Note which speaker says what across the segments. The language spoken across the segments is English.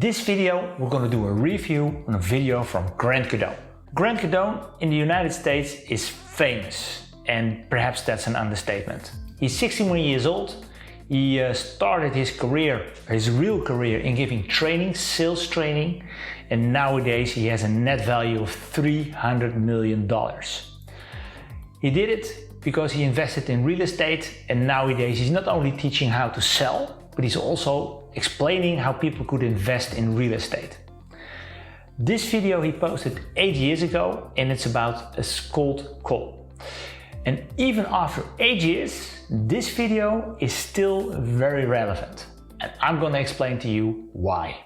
Speaker 1: this video, we're going to do a review on a video from Grant Cardone. Grant Cardone in the United States is famous, and perhaps that's an understatement. He's 61 years old. He started his real career in giving training, sales training, and nowadays he has a net value of $300 million. He did it because he invested in real estate, and nowadays he's not only teaching how to sell, but he's also explaining how people could invest in real estate. This video he posted 8 years ago, and it's about a cold call. And even after 8 years, this video is still very relevant. And I'm gonna explain to you why.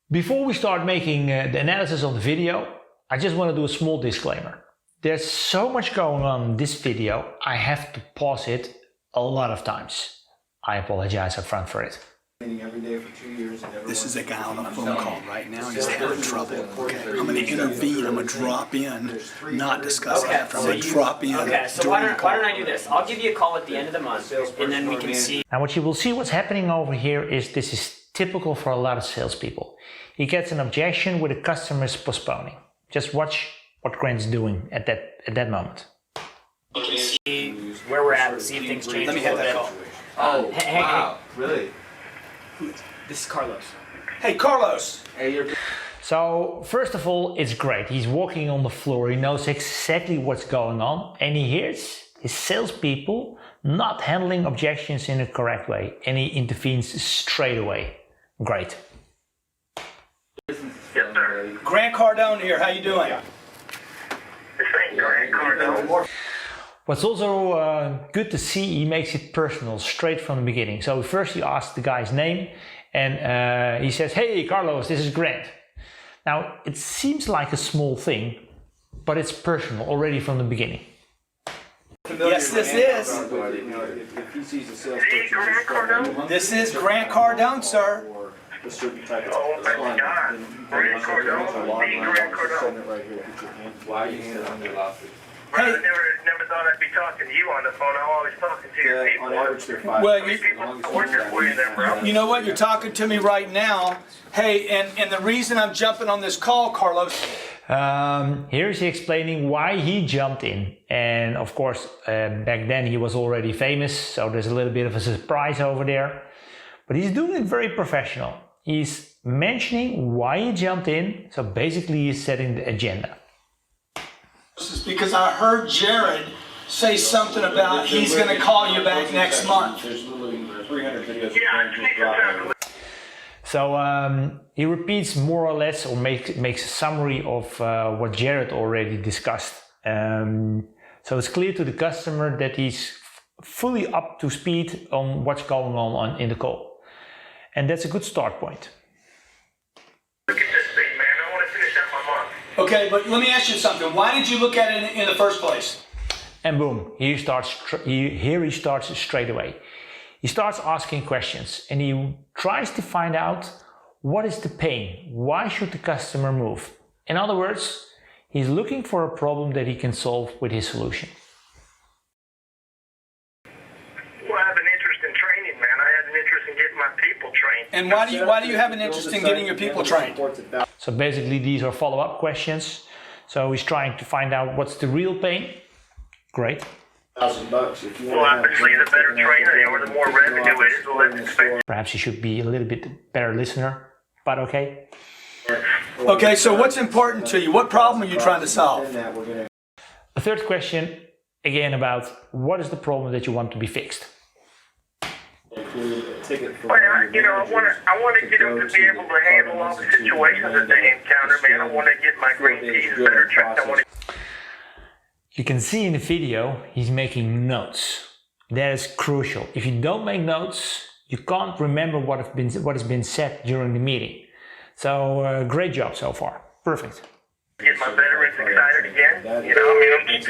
Speaker 1: Before we start making the analysis of the video, I just want to do a small disclaimer. There's so much going on in this video, I have to pause it a lot of times. I apologize up front for it.
Speaker 2: Every day for 2 years.
Speaker 3: This is a guy on a phone call right now. He's having trouble. Okay. I'm going to intervene. I'm going to drop in, not discuss after. I'm going to drop in.
Speaker 4: Okay, so why don't I do this? I'll give you a call at the end of the month, and then we can see.
Speaker 1: Now what you will see what's happening over here is this is typical for a lot of salespeople. He gets an objection with the customers postponing. Just watch what Grant's doing at that moment.
Speaker 4: We can see where we're at, see if things change.
Speaker 3: Let me have that call.
Speaker 4: Oh, hey.
Speaker 2: Really?
Speaker 4: This is Carlos.
Speaker 3: Hey, Carlos.
Speaker 2: Hey, you're...
Speaker 1: So first of all, it's great. He's walking on the floor. He knows exactly what's going on, and he hears his salespeople not handling objections in a correct way, and he intervenes straight away. Great.
Speaker 5: Yes, sir.
Speaker 3: Grant Cardone here. How you doing?
Speaker 5: This ain't Grant Cardone.
Speaker 1: What's also good to see, he makes it personal straight from the beginning. So first he asks the guy's name, and he says, "Hey Carlos, this is Grant." Now it seems like a small thing, but it's personal already from the beginning.
Speaker 3: Yes, this is.
Speaker 2: If he sees a sales
Speaker 5: See, Grant Cardone?
Speaker 3: This is Grant Cardone, sir.
Speaker 2: a certain type of
Speaker 5: Oh my God. Grant Cardone. See, Grant Cardone.
Speaker 2: right here. Put your hand. Why are you handing on your lawsuit?
Speaker 5: I never thought I'd be talking to you on the phone. I'm always talking to your people.
Speaker 2: On average, they're 5.
Speaker 3: Well,
Speaker 5: How many people are working for you there, bro?
Speaker 3: You know what? You're talking to me right now. Hey, and the reason I'm jumping on this call, Carlos.
Speaker 1: Here's he explaining why he jumped in. And of course, back then he was already famous, so there's a little bit of a surprise over there. But he's doing it very professional. He's mentioning why he jumped in, so basically he's setting the agenda.
Speaker 3: This is because I heard Jared say something about he's going to call you back next month.
Speaker 2: There's literally 300 videos.
Speaker 5: Yeah, I think that sounds.
Speaker 1: So he repeats more or less, or makes a summary of what Jared already discussed. So it's clear to the customer that he's fully up to speed on what's going on in the call. And that's a good start point.
Speaker 5: Look at this thing, man. I want to finish up my month.
Speaker 3: Okay, but let me ask you something. Why did you look at it in the first place?
Speaker 1: And boom, here he starts straight away. He starts asking questions, and he tries to find out what is the pain. Why should the customer move? In other words, he's looking for a problem that he can solve with his solution.
Speaker 5: Well, I have an interest in training, man. I have an interest in getting my people trained.
Speaker 3: And why do you have an interest in getting your people trained?
Speaker 1: So basically these are follow-up questions. So he's trying to find out what's the real pain. Great.
Speaker 2: $1,000 if you
Speaker 5: Well, obviously, the better trainer you are, the more revenue it is. Well, that's expected.
Speaker 1: Perhaps he should be a little bit better listener, but okay.
Speaker 3: Okay, so what's important to you? What problem are you trying to solve?
Speaker 1: A third question, again, about what is the problem that you want to be fixed.
Speaker 5: Well, I want to get them to be able to handle all the situations that they encounter, man. I want to get my green peas better trained. I want to.
Speaker 1: You can see in the video, he's making notes. That is crucial. If you don't make notes, you can't remember what has been said during the meeting. So great job so far. Perfect.
Speaker 5: Get my veterans excited again. You know, I mean,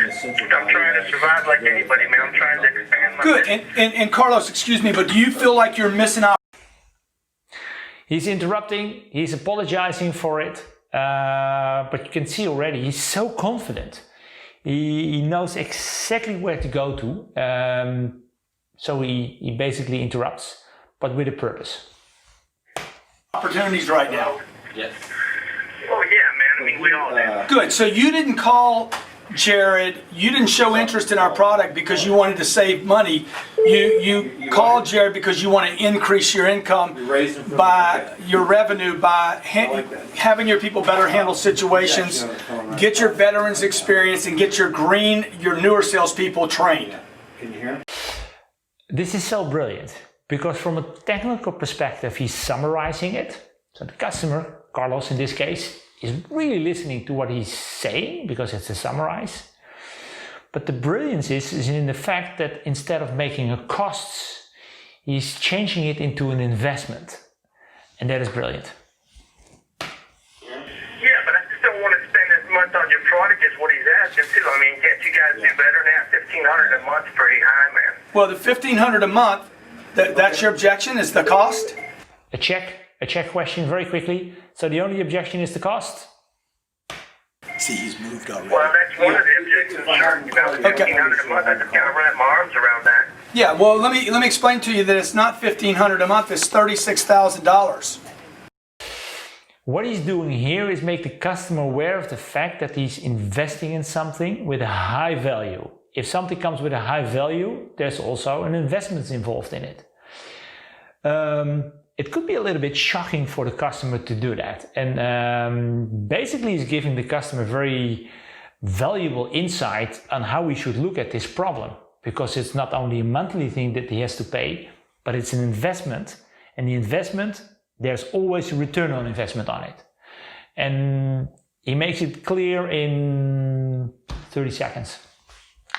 Speaker 5: I'm trying to survive like anybody, man. I'm trying to expand my.
Speaker 3: Good. And Carlos, excuse me, but do you feel like you're missing out?
Speaker 1: He's interrupting. He's apologizing for it. But you can see already, he's so confident. He knows exactly where to go to. So he basically interrupts, but with a purpose.
Speaker 3: Opportunities right now.
Speaker 2: Yes.
Speaker 5: Well, yeah, man. I mean, we all do.
Speaker 3: Good. So you didn't call Jared. You didn't show interest in our product because you wanted to save money. You called Jared because you want to increase your income by your revenue by having your people better handle situations, get your veterans experience, and get your newer salespeople trained.
Speaker 2: Can you hear me?
Speaker 1: This is so brilliant because from a technical perspective, he's summarizing it. So the customer, Carlos in this case, is really listening to what he's saying because it's a summarize. But the brilliance is in the fact that instead of making a costs, he's changing it into an investment. And that is brilliant.
Speaker 5: Yeah, but I just don't want to spend as much on your product as what he's asking too. I mean, can't you guys do better than that? $1,500 a month's pretty high, man.
Speaker 3: Well, the $1,500 a month, that's your objection, is the cost?
Speaker 1: A check question very quickly. So the only objection is the cost?
Speaker 3: See, he's moved already.
Speaker 5: Well, that's one of the objectives. $1,500 a month. I just kind of wrap my arms around that.
Speaker 3: Yeah, well, let me explain to you that it's not $1,500 a month, it's $36,000.
Speaker 1: What he's doing here is make the customer aware of the fact that he's investing in something with a high value. If something comes with a high value, there's also an investment involved in it. It could be a little bit shocking for the customer to do that. And basically he's giving the customer very valuable insight on how we should look at this problem. Because it's not only a monthly thing that he has to pay, but it's an investment. And the investment, there's always a return on investment on it. And he makes it clear in 30 seconds.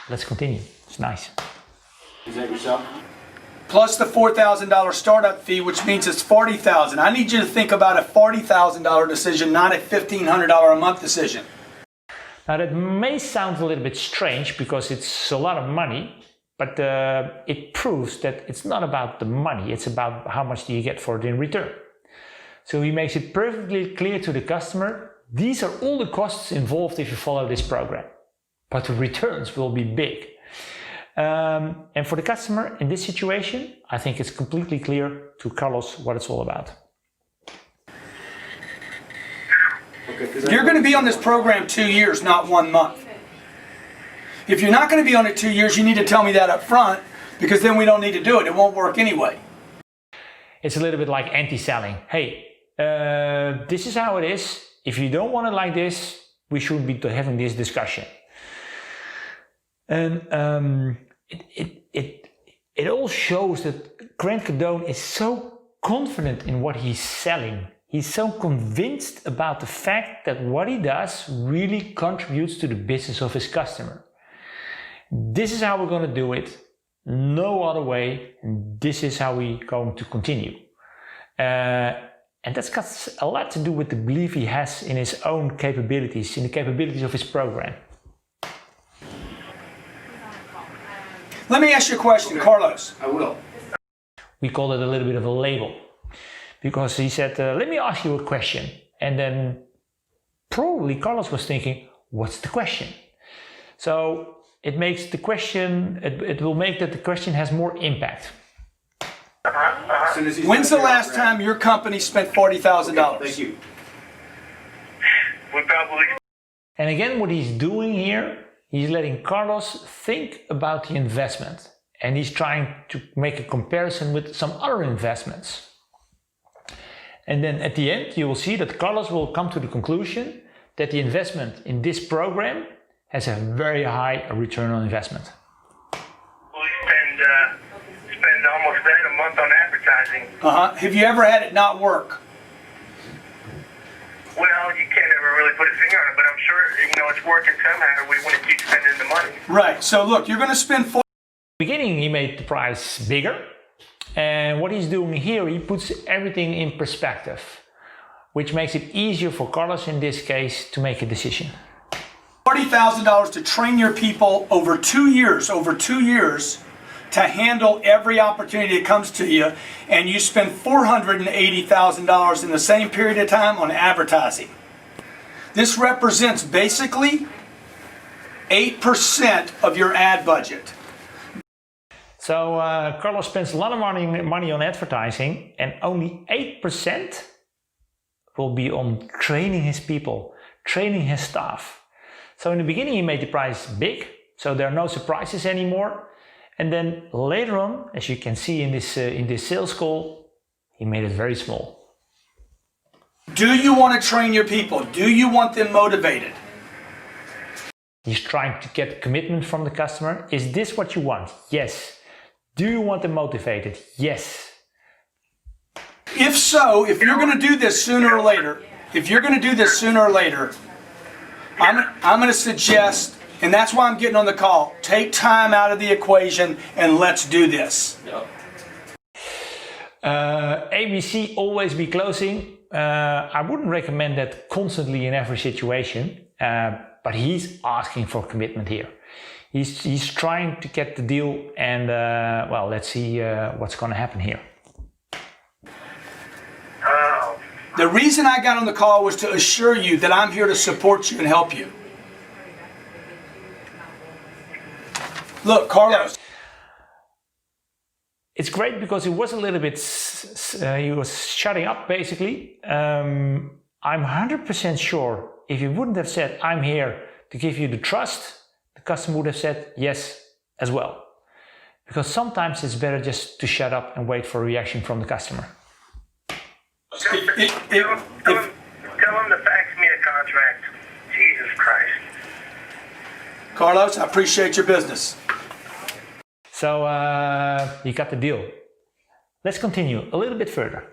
Speaker 1: Let's continue. It's nice.
Speaker 2: Is that yourself?
Speaker 3: Plus the $4,000 startup fee, which means it's $40,000. I need you to think about a $40,000 decision, not a $1,500 a month decision.
Speaker 1: Now that may sound a little bit strange because it's a lot of money, but it proves that it's not about the money, it's about how much do you get for it in return. So he makes it perfectly clear to the customer, these are all the costs involved if you follow this program, but the returns will be big. And for the customer in this situation, I think it's completely clear to Carlos what it's all about.
Speaker 3: You're going to be on this program 2 years, not 1 month. If you're not going to be on it 2 years, you need to tell me that up front, because then we don't need to do it. It won't work anyway.
Speaker 1: It's a little bit like anti-selling. Hey, this is how it is. If you don't want it like this, we should be having this discussion. And it all shows that Grant Cardone is so confident in what he's selling. He's so convinced about the fact that what he does really contributes to the business of his customer. This is how we're going to do it. No other way. This is how we're going to continue. And that's got a lot to do with the belief he has in his own capabilities, in the capabilities of his program.
Speaker 3: Let me ask you a question, Carlos.
Speaker 2: I will.
Speaker 1: We call it a little bit of a label. Because he said, let me ask you a question. And then probably Carlos was thinking, what's the question? So it makes the question, it will make that the question has more impact.
Speaker 3: When's the last time your company spent $40,000?
Speaker 2: Thank you.
Speaker 5: We probably.
Speaker 1: And again, what he's doing here, he's letting Carlos think about the investment. And he's trying to make a comparison with some other investments. And then at the end, you will see that Carlos will come to the conclusion that the investment in this program has a very high return on investment.
Speaker 5: We spend almost that a month on advertising.
Speaker 3: Have you ever had it not work?
Speaker 5: Well, you can't ever really put a finger on it, but I'm sure it's working somehow. We want to keep spending the money.
Speaker 3: Right. So look, you're going to spend
Speaker 1: In the beginning, he made the price bigger. And what he's doing here, he puts everything in perspective, which makes it easier for Carlos in this case to make a decision.
Speaker 3: $40,000 to train your people over 2 years, to handle every opportunity that comes to you, and you spend $480,000 in the same period of time on advertising. This represents basically 8% of your ad budget.
Speaker 1: So Carlos spends a lot of money on advertising, and only 8% will be on training his people, training his staff. So in the beginning he made the price big, so there are no surprises anymore. And then later on, as you can see in this sales call, he made it very small.
Speaker 3: Do you want to train your people? Do you want them motivated?
Speaker 1: He's trying to get commitment from the customer. Is this what you want? Yes. Do you want them motivated? Yes.
Speaker 3: If so, if you're going to do this sooner or later, I'm going to suggest, and that's why I'm getting on the call, take time out of the equation and let's do this.
Speaker 1: ABC, always be closing. I wouldn't recommend that constantly in every situation, but he's asking for commitment here. He's trying to get the deal, and well, let's see what's going to happen here.
Speaker 3: The reason I got on the call was to assure you that I'm here to support you and help you. Look, Carlos.
Speaker 1: It's great because he was a little bit, he was shutting up basically. I'm 100% sure if he wouldn't have said, I'm here to give you the trust, the customer would have said yes as well. Because sometimes it's better just to shut up and wait for a reaction from the customer.
Speaker 5: Tell him to fax me a contract. Jesus Christ.
Speaker 3: Carlos, I appreciate your business.
Speaker 1: So you got the deal. Let's continue a little bit further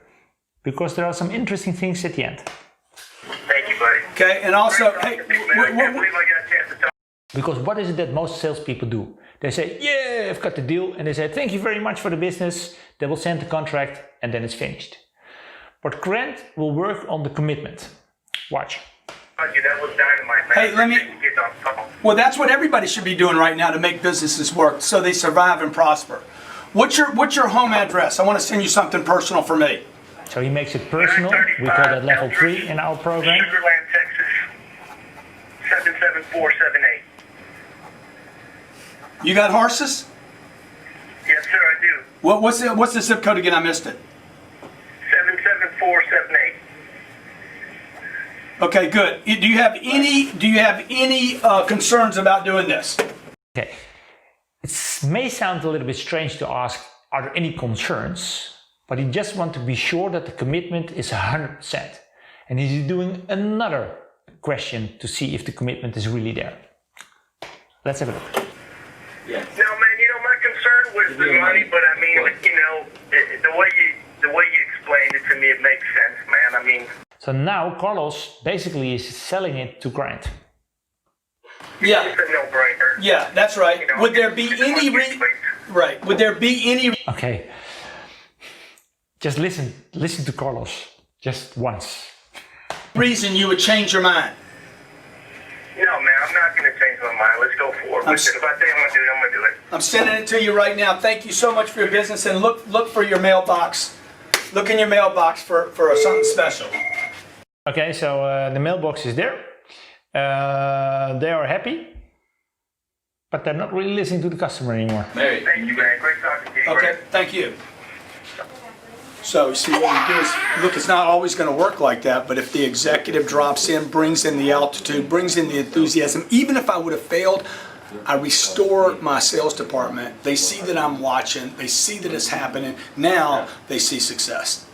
Speaker 1: because there are some interesting things at the end.
Speaker 5: Thank you, buddy.
Speaker 3: Okay, and also, hey,
Speaker 5: I can't believe I got a chance to talk.
Speaker 1: Because what is it that most salespeople do? They say, yeah, I've got the deal. And they say, thank you very much for the business. They will send the contract and then it's finished. But Grant will work on the commitment. Watch.
Speaker 5: That was dynamite, man.
Speaker 3: Hey, let me. Well, that's what everybody should be doing right now to make businesses work so they survive and prosper. What's your home address? I want to send you something personal for me.
Speaker 1: So he makes it personal. We call that level 3 in our program.
Speaker 5: Sugar Land, Texas. 77478.
Speaker 3: You got horses?
Speaker 5: Yes, sir, I do.
Speaker 3: What's the zip code again? I missed it.
Speaker 5: 77478.
Speaker 3: Okay, good. Do you have any concerns about doing this?
Speaker 1: Okay. It may sound a little bit strange to ask, are there any concerns? But you just want to be sure that the commitment is 100%. And he's doing another question to see if the commitment is really there. Let's have a look.
Speaker 5: Yeah. No, man, my concern was the money, but I mean, the way you explained it to me, it makes sense, man. I mean.
Speaker 1: So now Carlos basically is selling it to Grant.
Speaker 3: Yeah.
Speaker 5: It's a no-brainer.
Speaker 3: Yeah, that's right. Would there be any right? Would there be any?
Speaker 1: Okay. Just listen to Carlos, just once.
Speaker 3: Reason you would change your mind?
Speaker 5: No, man, I'm not going to change my mind. Let's go for it. If I say I'm going to do it, I'm going to do it.
Speaker 3: I'm sending it to you right now. Thank you so much for your business, and look for your mailbox. Look in your mailbox for something special.
Speaker 1: Okay, so the mailbox is there. They are happy, but they're not really listening to the customer anymore.
Speaker 5: Mary, thank you, man. Great talking to you.
Speaker 3: Okay, thank you. So, see, what we do is, look, it's not always going to work like that, but if the executive drops in, brings in the altitude, brings in the enthusiasm, even if I would have failed, I restore my sales department. They see that I'm watching. They see that it's happening. Now they see success.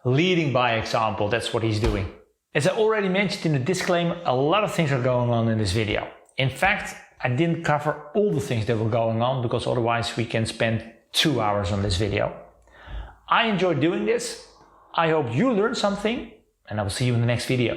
Speaker 1: Leading by example, that's what he's doing. As I already mentioned in the disclaimer, a lot of things are going on in this video. In fact, I didn't cover all the things that were going on because otherwise we can spend 2 hours on this video. I enjoyed doing this. I hope you learned something, and I will see you in the next video.